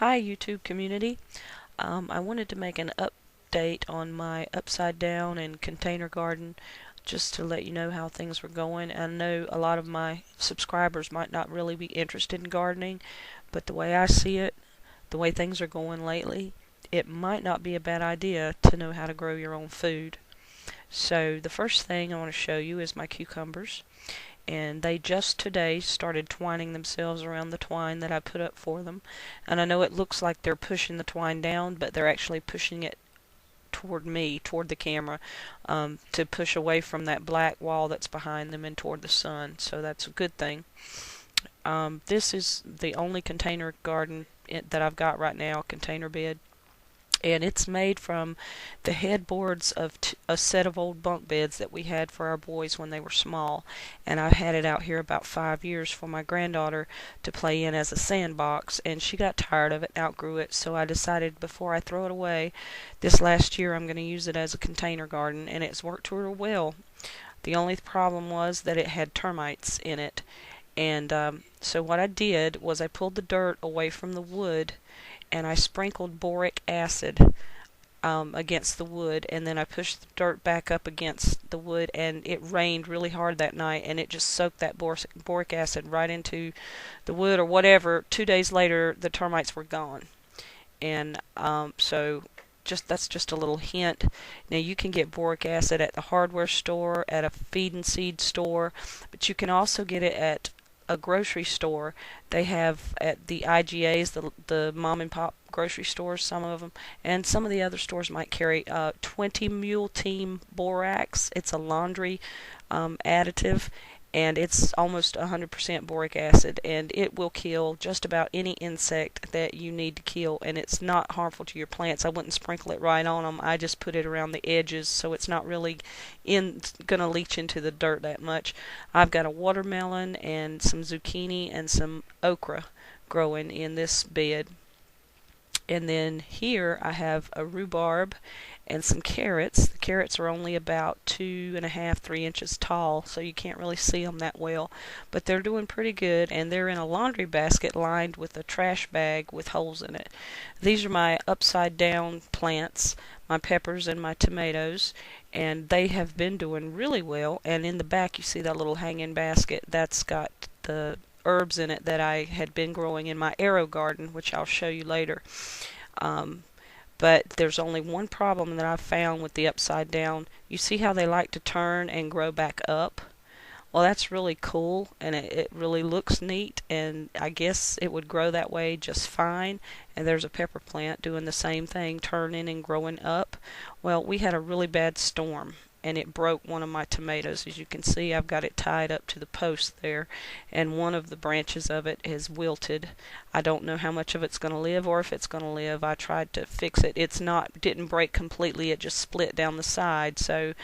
Hi YouTube community. I wanted to make an update on my upside down and container garden just to let you know how things were going. I know a lot of my subscribers might not really be interested in gardening, but the way I see it, the way things are going lately, it might not be a bad idea to know how to grow your own food. So the first thing I want to show you is my cucumbers, and they just today started twining themselves around the twine that I put up for them. And I know it looks like they're pushing the twine down, but they're actually pushing it toward me, toward the camera, to push away from that black wall that's behind them and toward the sun. So that's a good thing. This is the only container garden that I've got right now, container bed, and it's made from the headboards of a set of old bunk beds that we had for our boys when they were small. And I've had it out here about 5 years for my granddaughter to play in as a sandbox, and she got tired of it and outgrew it, so I decided before I throw it away this last year I'm going to use it as a container garden, and it's worked real well. The only problem was that it had termites in it, and so what I did was I pulled the dirt away from the wood and I sprinkled boric acid against the wood, and then I pushed the dirt back up against the wood, and it rained really hard that night, and it just soaked that boric acid right into the wood or whatever. 2 days later, the termites were gone. And so that's just a little hint. Now you can get boric acid at the hardware store, at a feed and seed store, but you can also get it at a grocery store. They have at the IGAs, the mom and pop grocery stores, some of them, and some of the other stores might carry 20 Mule Team Borax. It's a laundry additive, and it's almost 100% boric acid, and it will kill just about any insect that you need to kill, and it's not harmful to your plants. I wouldn't sprinkle it right on them. I just put it around the edges, so it's not really going to leach into the dirt that much. I've got a watermelon and some zucchini and some okra growing in this bed. And then here I have a rhubarb and some carrots. The carrots are only about 2.5, 3 inches tall, so you can't really see them that well. But they're doing pretty good, and they're in a laundry basket lined with a trash bag with holes in it. These are my upside down plants, my peppers and my tomatoes, and they have been doing really well. And in the back you see that little hanging basket. That's got the herbs in it that I had been growing in my aero-garden, which I'll show you later. But there's only one problem that I've found with the upside down. You see how they like to turn and grow back up? Well, that's really cool, and it really looks neat, and I guess it would grow that way just fine. And there's a pepper plant doing the same thing, turning and growing up. Well, we had a really bad storm, and it broke one of my tomatoes. As you can see, I've got it tied up to the post there, and one of the branches of it has wilted. I don't know how much of it's going to live or if it's going to live. I tried to fix it. Didn't break completely. It just split down the side. So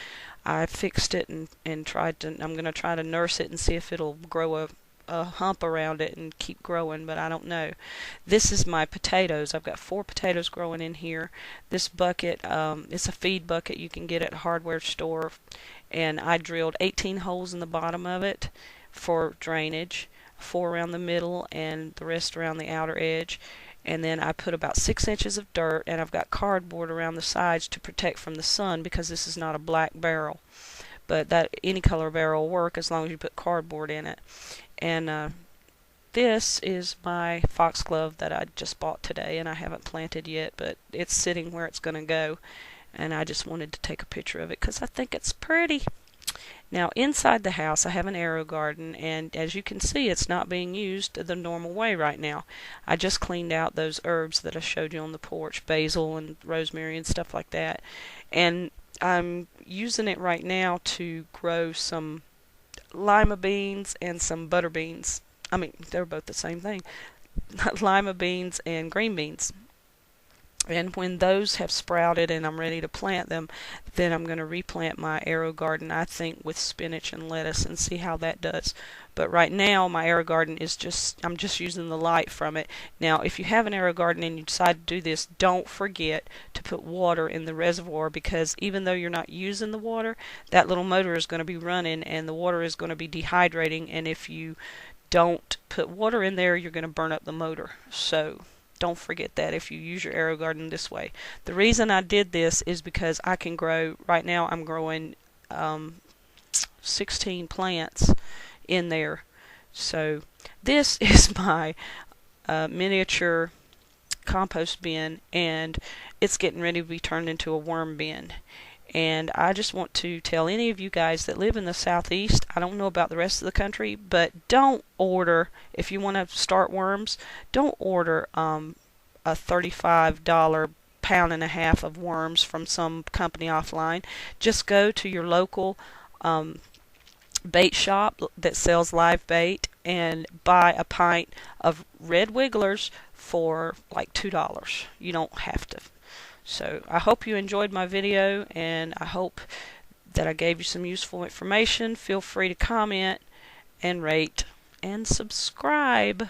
I fixed it and I'm going to try to nurse it and see if it'll grow a hump around it and keep growing, but I don't know. This is my potatoes. I've got 4 potatoes growing in here. This bucket, it's a feed bucket you can get at a hardware store, and I drilled 18 holes in the bottom of it for drainage, 4 around the middle and the rest around the outer edge. And then I put about 6 inches of dirt, and I've got cardboard around the sides to protect from the sun, because this is not a black barrel. But that any color barrel will work as long as you put cardboard in it. And this is my foxglove that I just bought today, and I haven't planted yet, but it's sitting where it's going to go. And I just wanted to take a picture of it because I think it's pretty. Now inside the house I have an aero-garden, and as you can see it's not being used the normal way right now. I just cleaned out those herbs that I showed you on the porch, basil and rosemary and stuff like that. And I'm using it right now to grow some lima beans and some butter beans. I mean, they're both the same thing. Lima beans and green beans. And when those have sprouted and I'm ready to plant them, then I'm going to replant my aero-garden, I think, with spinach and lettuce and see how that does. But right now my aero-garden is I'm just using the light from it. Now if you have an aero-garden and you decide to do this, don't forget to put water in the reservoir, because even though you're not using the water, that little motor is going to be running and the water is going to be dehydrating, and if you don't put water in there, you're going to burn up the motor. So Don't forget that if you use your aero-garden this way. The reason I did this is because I can grow, right now I'm growing 16 plants in there. So this is my miniature compost bin, and it's getting ready to be turned into a worm bin. And I just want to tell any of you guys that live in the southeast, I don't know about the rest of the country, but don't order, if you want to start worms, don't order a $35 pound and a half of worms from some company offline. Just go to your local bait shop that sells live bait and buy a pint of red wigglers for like $2. You don't have to. So I hope you enjoyed my video, and I hope that I gave you some useful information. Feel free to comment and rate and subscribe.